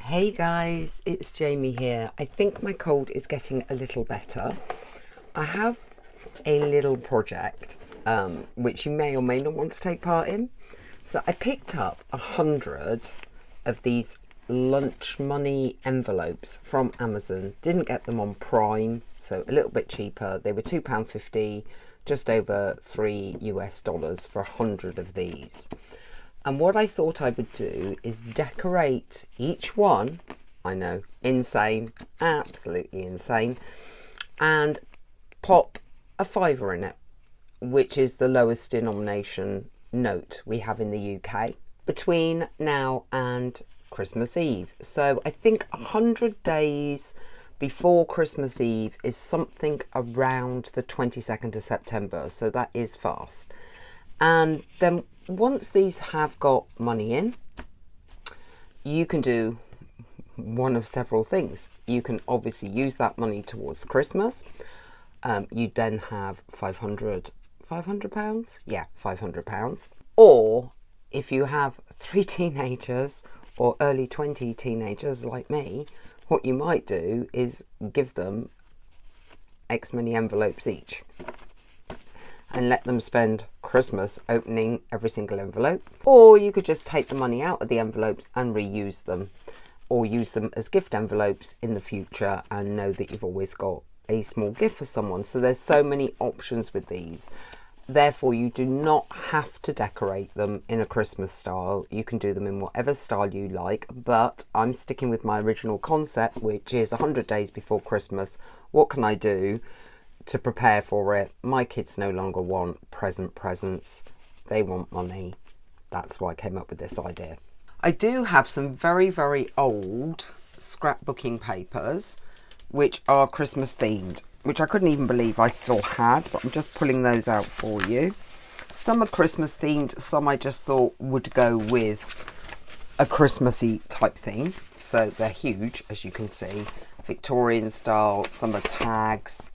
Hey guys, it's Jamie here. I think my cold is getting a little better. I have a little project which you may or may not want to take part in. So I picked up 100 of these lunch money envelopes from Amazon. Didn't get them on Prime, so a little bit cheaper. They were £2.50, just over $3 for 100 of these. And what I thought I would do is decorate each one, I know, insane, absolutely insane, and pop a fiver in it, which is the lowest denomination note we have in the UK, between now and Christmas Eve. So I think 100 days before Christmas Eve is something around the 22nd of September, so that is fast. And then once these have got money in, you can do one of several things. You can obviously use that money towards Christmas. You then have £500. Yeah, £500. Or if you have 3 teenagers or early 20 teenagers like me, what you might do is give them X many envelopes each and let them spend Christmas opening every single envelope. Or you could just take the money out of the envelopes and reuse them, or use them as gift envelopes in the future and know that you've always got a small gift for someone. So there's so many options with these. Therefore, you do not have to decorate them in a Christmas style. You can do them in whatever style you like, but I'm sticking with my original concept, which is 100 days before Christmas. What can I do to prepare for it? My kids no longer want presents, they want money. That's why I came up with this idea. I do have some very, very old scrapbooking papers which are Christmas themed, which I couldn't even believe I still had, but I'm just pulling those out for you. Some are Christmas themed, some I just thought would go with a Christmassy type theme. So they're huge, as you can see, Victorian style. Some are tags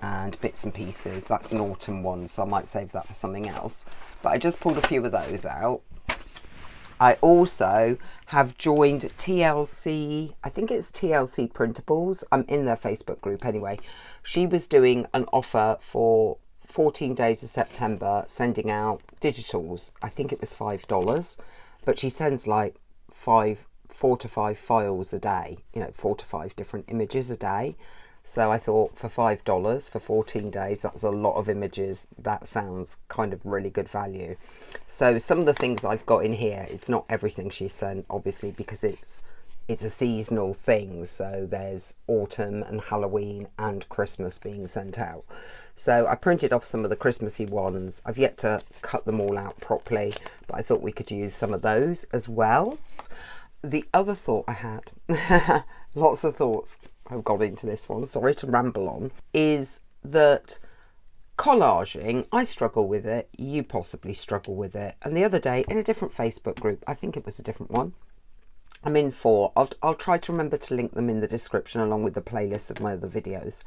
and bits and pieces. That's an autumn one, so I might save that for something else, but I just pulled a few of those out. I also have joined TLC, I think it's TLC Printables. I'm in their Facebook group anyway. She was doing an offer for 14 days of September, sending out digitals. I think it was $5, but she sends like 4 to 5 files a day, 4 to 5 different images a day. So I thought for $5 for 14 days, that's a lot of images. That sounds kind of really good value. So some of the things I've got in here, it's not everything she sent, obviously, because it's a seasonal thing. So there's autumn and Halloween and Christmas being sent out. So I printed off some of the Christmassy ones. I've yet to cut them all out properly, but I thought we could use some of those as well. The other thought I had, lots of thoughts I've got into this one, sorry to ramble on, is that collaging, I struggle with it, you possibly struggle with it. And the other day in a different Facebook group, I think it was a different one, I'm in for, I'll try to remember to link them in the description along with the playlist of my other videos.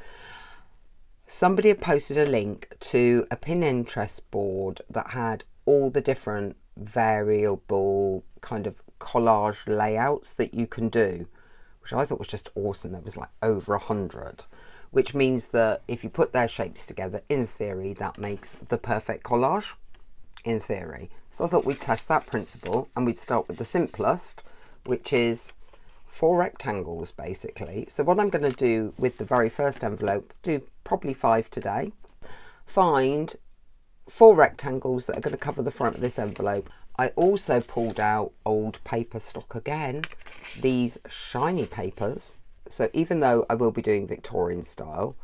Somebody had posted a link to a Pinterest board that had all the different variable kind of collage layouts that you can do, which I thought was just awesome. There was like over 100, which means that if you put their shapes together, in theory, that makes the perfect collage, in theory. So I thought we'd test that principle, and we'd start with the simplest, which is 4 rectangles, basically. So what I'm going to do with the very first envelope, do probably 5 today, find 4 rectangles that are going to cover the front of this envelope. I also pulled out old paper stock again, these shiny papers. So even though I will be doing Victorian style,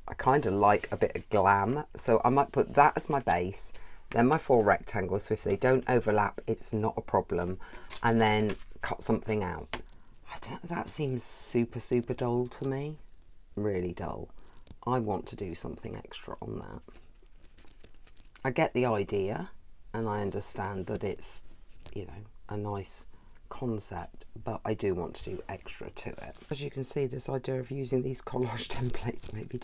I kind of like a bit of glam. So I might put that as my base, then my 4 rectangles. So if they don't overlap, it's not a problem. And then cut something out. That seems super, super dull to me. Really dull. I want to do something extra on that. I get the idea. And I understand that it's, a nice concept, but I do want to do extra to it. As you can see, this idea of using these collage templates maybe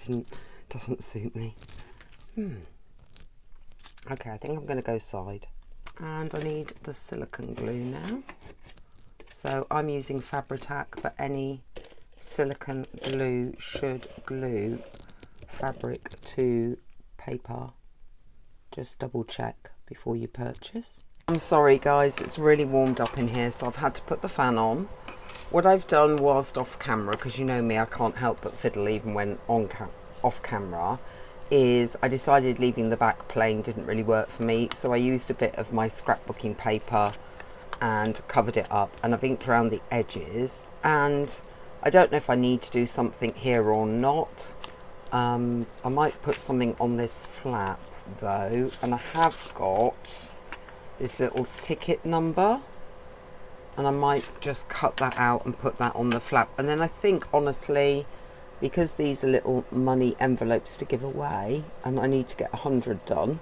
doesn't suit me. Okay, I think I'm going to go side. And I need the silicone glue now. So I'm using Fabri-Tac, but any silicone glue should glue fabric to paper. Just double check before you purchase. I'm sorry guys, it's really warmed up in here, so I've had to put the fan on. What I've done whilst off camera, because you know me, I can't help but fiddle even when off camera, is I decided leaving the back plain didn't really work for me, so I used a bit of my scrapbooking paper and covered it up, and I've inked around the edges, and I don't know if I need to do something here or not. I might put something on this flap though, and I have got this little ticket number, and I might just cut that out and put that on the flap. And then I think honestly, because these are little money envelopes to give away and I need to get 100 done,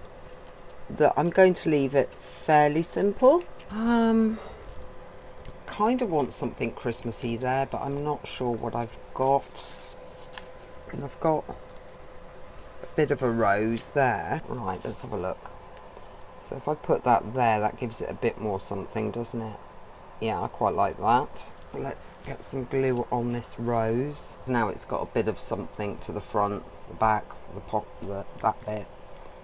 that I'm going to leave it fairly simple. Kind of want something Christmassy there, but I'm not sure what I've got. And I've got a bit of a rose there. Right, let's have a look. So if I put that there, that gives it a bit more something, doesn't it? Yeah, I quite like that. Let's get some glue on this rose. Now it's got a bit of something to the front, the back, the pop, that bit.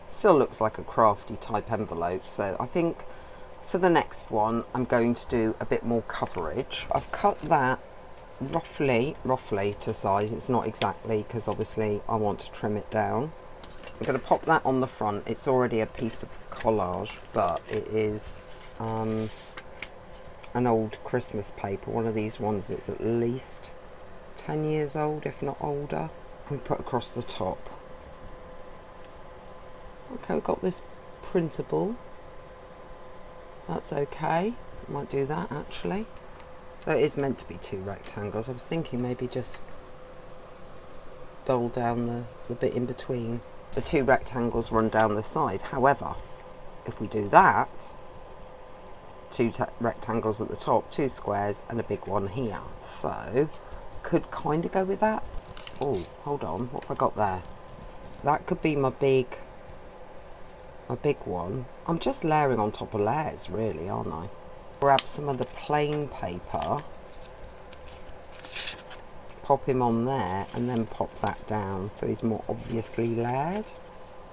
Still looks like a crafty type envelope, so I think for the next one I'm going to do a bit more coverage. I've cut that roughly to size. It's not exactly, because obviously I want to trim it down. I'm going to pop that on the front. It's already a piece of collage, but it is an old Christmas paper, one of these ones that's at least 10 years old, if not older. We put across the top. Okay, we've got this printable. That's okay. Might do that actually. So it is meant to be 2 rectangles. I was thinking maybe just dull down the bit in between. The 2 rectangles run down the side. However, if we do that, 2 rectangles at the top, 2 squares and a big one here. So could kind of go with that. Oh, hold on, what have I got there? That could be my big one. I'm just layering on top of layers really, aren't I? Grab some of the plain paper, pop him on there and then pop that down so he's more obviously layered.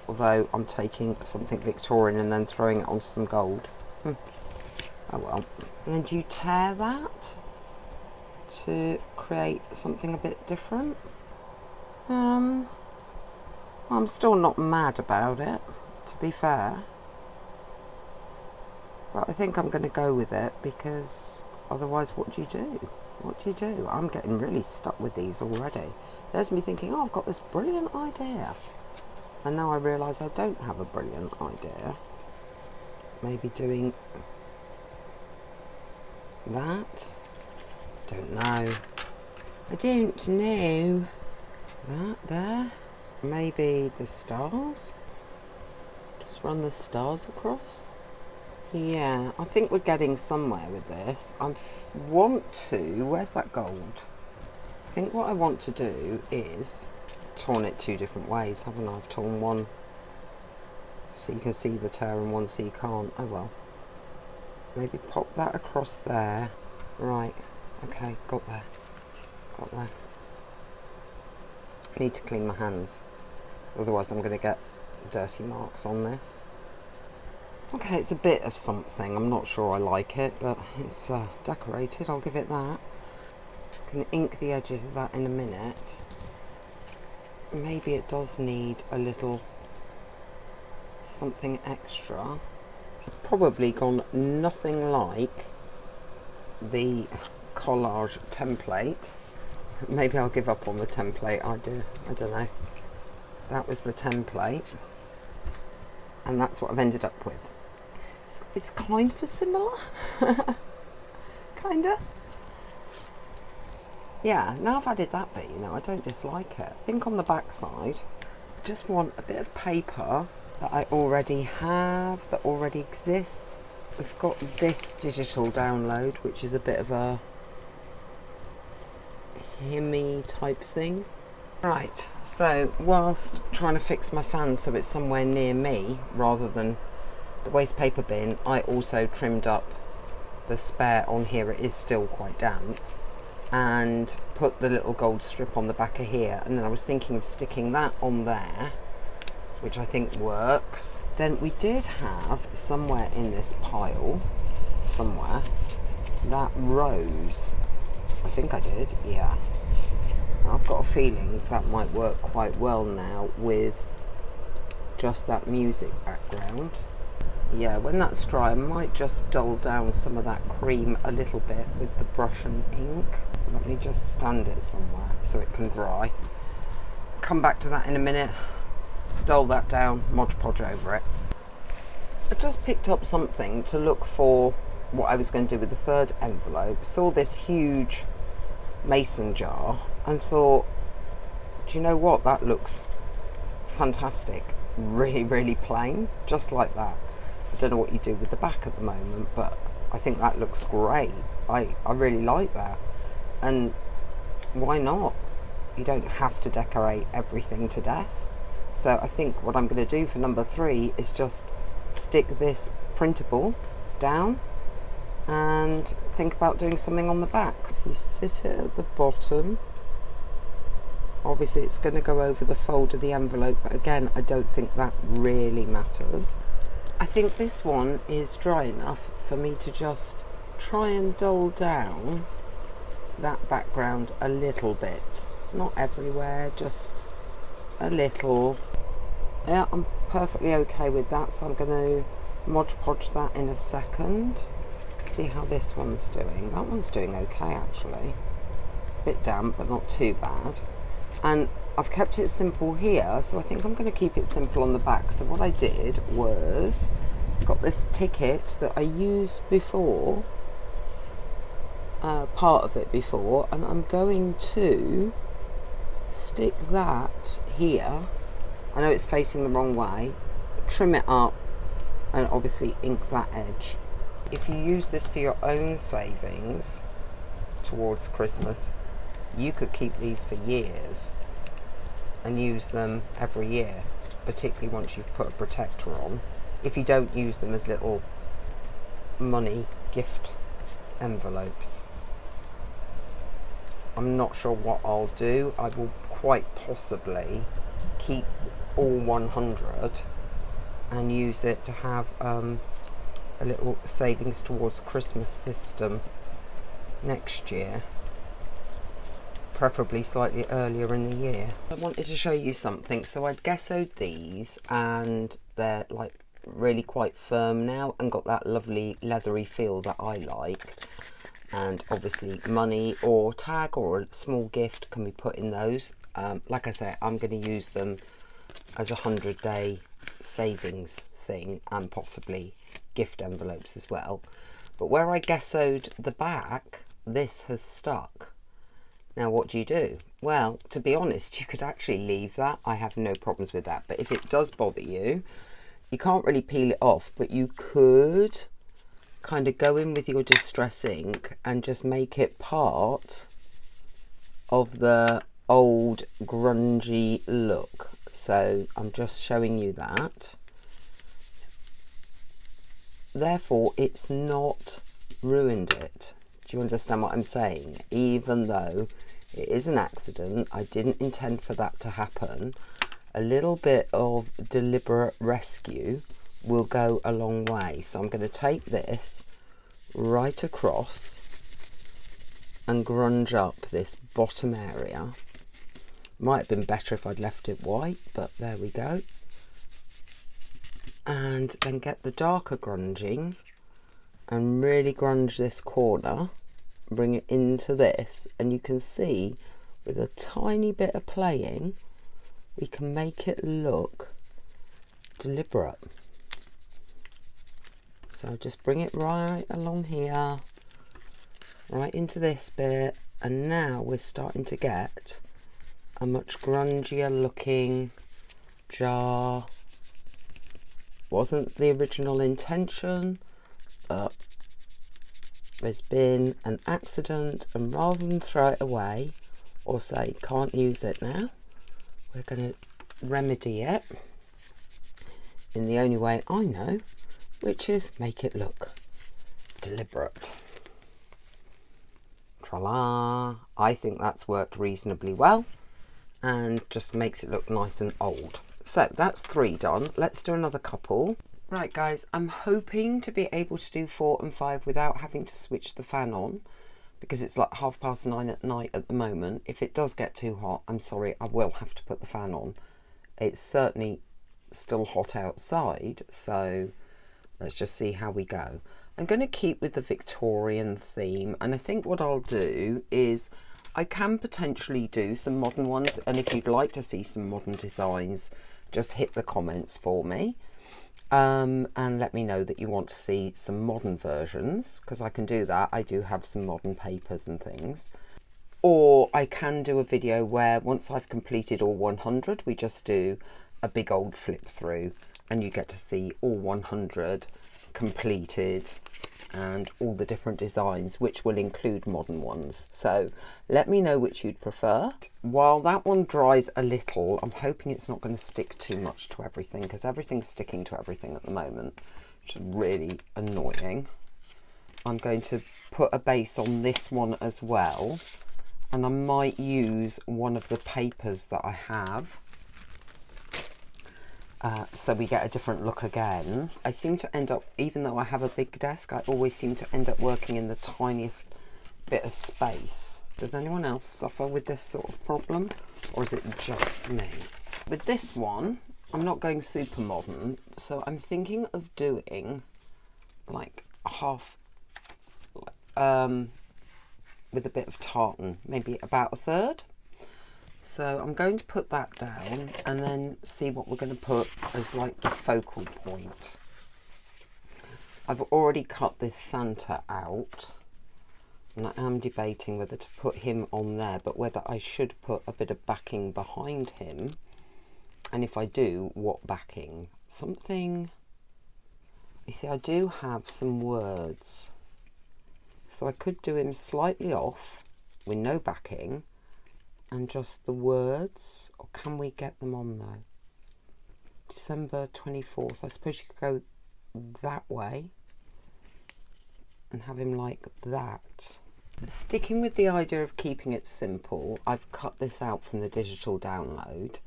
Although I'm taking something Victorian and then throwing it onto some gold. Oh well. And then do you tear that to create something a bit different? I'm still not mad about it, to be fair. But I think I'm going to go with it, because otherwise what do you do? What do you do? I'm getting really stuck with these already. There's me thinking, oh, I've got this brilliant idea. And now I realise I don't have a brilliant idea. Maybe doing that? Don't know. I don't know. That there? Maybe the stars? Just run the stars across? Yeah, I think we're getting somewhere with this. Where's that gold? I think what I want to do is torn it 2 different ways, haven't I? I've torn one so you can see the tear and one so you can't. Oh well. Maybe pop that across there. Right, okay, got there. I need to clean my hands, otherwise I'm going to get dirty marks on this. Okay, it's a bit of something. I'm not sure I like it, but it's decorated, I'll give it that. I can ink the edges of that in a minute. Maybe it does need a little something extra. It's probably gone nothing like the collage template. Maybe I'll give up on the template idea. I don't know. That was the template, and that's what I've ended up with. It's kind of similar. Kinda. Yeah, now I've added that bit, you know, I don't dislike it. I think on the back side, I just want a bit of paper that I already have, that already exists. We've got this digital download, which is a bit of a hymny type thing. Right, so whilst trying to fix my fan so it's somewhere near me rather than the waste paper bin, I also trimmed up the spare on here, it is still quite damp, and put the little gold strip on the back of here, and then I was thinking of sticking that on there, which I think works. Then we did have somewhere in this pile, somewhere, that rose. I think I did, yeah. I've got a feeling that might work quite well now with just that music background. Yeah, when that's dry, I might just dull down some of that cream a little bit with the brush and ink. Let me just stand it somewhere so it can dry. Come back to that in a minute. Dull that down, Mod Podge over it. I just picked up something to look for what I was going to do with the third envelope. Saw this huge mason jar and thought, do you know what, that looks fantastic. Really, really plain, just like that. I don't know what you do with the back at the moment, but I think that looks great. I really like that. And why not? You don't have to decorate everything to death. So I think what I'm going to do for number 3 is just stick this printable down and think about doing something on the back. If you sit it at the bottom, obviously it's going to go over the fold of the envelope, but again, I don't think that really matters. I think this one is dry enough for me to just try and dull down that background a little bit. Not everywhere, just a little. Yeah, I'm perfectly okay with that, so I'm going to Mod Podge that in a second. See how this one's doing. That one's doing okay, actually. A bit damp, but not too bad. And I've kept it simple here, so I think I'm going to keep it simple on the back. So what I did was got this ticket that I used before, part of it before, and I'm going to stick that here. I know it's facing the wrong way. Trim it up and obviously ink that edge. If you use this for your own savings towards Christmas, you could keep these for years and use them every year, particularly once you've put a protector on. If you don't use them as little money gift envelopes. I'm not sure what I'll do. I will quite possibly keep all 100 and use it to have a little savings towards Christmas system next year, preferably slightly earlier in the year. I wanted to show you something. So I'd gessoed these and they're like really quite firm now and got that lovely leathery feel that I like. And obviously money or tag or a small gift can be put in those. Like I say, I'm going to use them as a 100-day savings thing and possibly gift envelopes as well. But where I gessoed the back, this has stuck. Now what do you do? Well, to be honest, you could actually leave that. I have no problems with that. But if it does bother you, you can't really peel it off, but you could kind of go in with your distress ink and just make it part of the old grungy look. So I'm just showing you that. Therefore, it's not ruined it. Do you understand what I'm saying? Even though it is an accident, I didn't intend for that to happen. A little bit of deliberate rescue will go a long way. So I'm going to take this right across and grunge up this bottom area. Might have been better if I'd left it white, but there we go. And then get the darker grunging and really grunge this corner, bring it into this, and you can see with a tiny bit of playing we can make it look deliberate. So just bring it right along here, right into this bit, and now we're starting to get a much grungier looking jar. Wasn't the original intention, but there's been an accident, and rather than throw it away or say can't use it now, we're going to remedy it in the only way I know, which is make it look deliberate. Voila! I think that's worked reasonably well and just makes it look nice and old. So that's 3 done. Let's do another couple. Right guys, I'm hoping to be able to do 4 and 5 without having to switch the fan on, because it's like 9:30 at night at the moment. If it does get too hot, I'm sorry, I will have to put the fan on. It's certainly still hot outside, so let's just see how we go. I'm going to keep with the Victorian theme, and I think what I'll do is I can potentially do some modern ones, and if you'd like to see some modern designs, just hit the comments for me, and let me know that you want to see some modern versions, because I can do that. I do have some modern papers and things. Or I can do a video where once I've completed all 100, we just do a big old flip through and you get to see all 100 completed and all the different designs, which will include modern ones. So let me know which you'd prefer. While that one dries a little, I'm hoping it's not going to stick too much to everything, because everything's sticking to everything at the moment, which is really annoying. I'm going to put a base on this one as well, and I might use one of the papers that I have, so we get a different look again. I seem to end up, even though I have a big desk, I always seem to end up working in the tiniest bit of space. Does anyone else suffer with this sort of problem, or is it just me? With this one, I'm not going super modern, so I'm thinking of doing like a half, with a bit of tartan, maybe about 1/3. So I'm going to put that down and then see what we're going to put as like the focal point. I've already cut this Santa out, and I am debating whether to put him on there, but whether I should put a bit of backing behind him, and if I do, what backing? Something, you see, I do have some words, so I could do him slightly off with no backing and just the words, or can we get them on though? December 24th, I suppose you could go that way and have him like that. Sticking with the idea of keeping it simple, I've cut this out from the digital download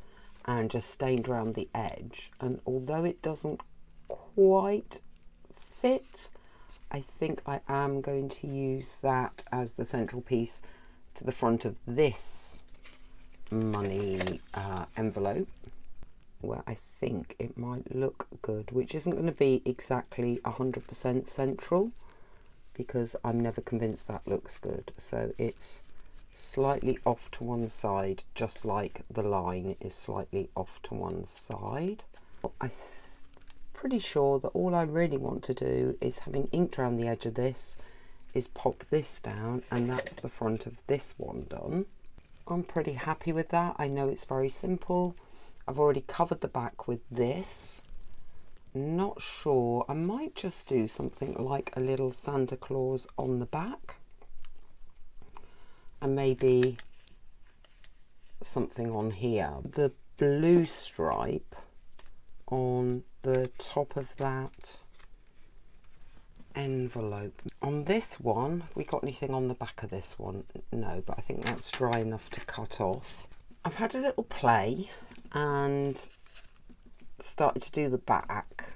and just stained around the edge, and although it doesn't quite fit, I think I am going to use that as the central piece to the front of this money envelope, where I think it might look good, which isn't going to be exactly 100% central, because I'm never convinced that looks good. So it's slightly off to one side, just like the line is slightly off to one side. I'm pretty sure that all I really want to do is, having inked around the edge of this, is pop this down, and that's the front of this one done. I'm pretty happy with that. I know it's very simple. I've already covered the back with this. Not sure, I might just do something like a little Santa Claus on the back, and maybe something on here. The blue stripe on the top of that envelope. On this one, have we got anything on the back of this one? No, but I think that's dry enough to cut off. I've had a little play and started to do the back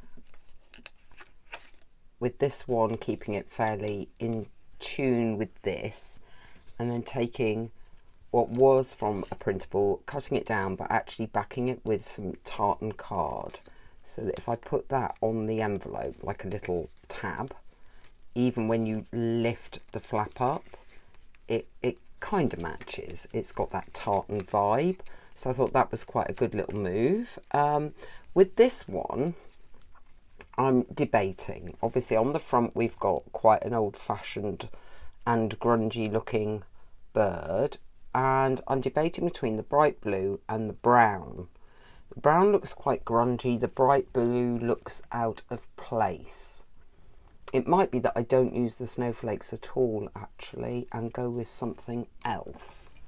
with this one, keeping it fairly in tune with this, and then taking what was from a printable, cutting it down, but actually backing it with some tartan card, so that if I put that on the envelope like a little tab, even when you lift the flap up, it kind of matches. It's got that tartan vibe, so I thought that was quite a good little move. With this one, I'm debating. Obviously on the front we've got quite an old-fashioned and grungy looking bird, and I'm debating between the bright blue and the brown. The brown looks quite grungy, the bright blue looks out of place. It might be that I don't use the snowflakes at all actually, and go with something else,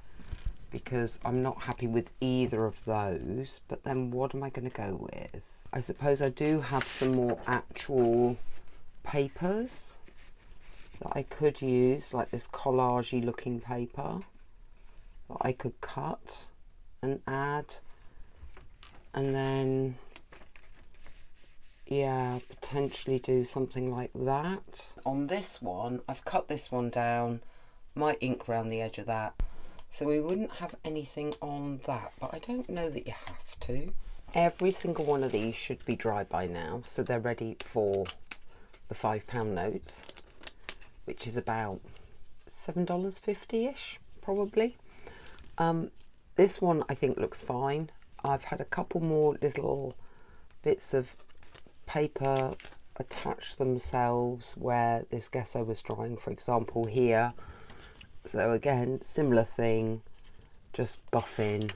because I'm not happy with either of those. But then what am I going to go with? I suppose I do have some more actual papers, that I could use, like this collage-y looking paper that I could cut and add, and then yeah, potentially do something like that. On this one, I've cut this one down, might ink around the edge of that, so we wouldn't have anything on that, but I don't know that you have to. Every single one of these should be dry by now, so they're ready for the £5 notes, which is about $7.50-ish, probably. This one I think looks fine. I've had a couple more little bits of paper attach themselves where this gesso was drying, for example here. So again, similar thing, just buff in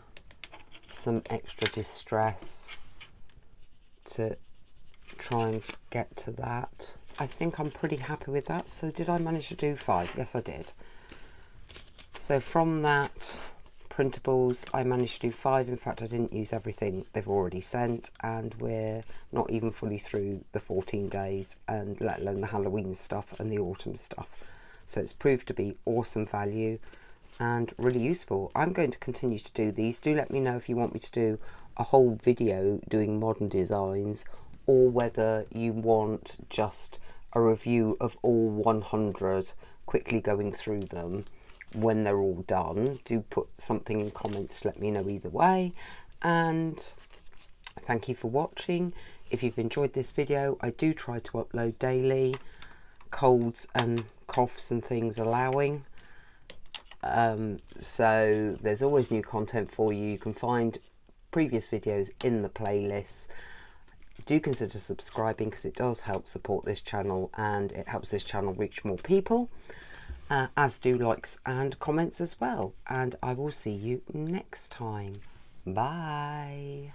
some extra distress to try and get to that. I think I'm pretty happy with that. So did I manage to do 5? Yes, I did. So from that Printables, I managed to do 5. In fact, I didn't use everything they've already sent, and we're not even fully through the 14 days, and let alone the Halloween stuff and the autumn stuff. So it's proved to be awesome value and really useful. I'm going to continue to do these. Do let me know if you want me to do a whole video doing modern designs, or whether you want just a review of all 100, quickly going through them when they're all done. Do put something in comments to let me know either way. And thank you for watching. If you've enjoyed this video, I do try to upload daily, colds and coughs and things allowing. So there's always new content for you. You can find previous videos in the playlists. Do consider subscribing, because it does help support this channel and it helps this channel reach more people. As do likes and comments as well. And I will see you next time. Bye.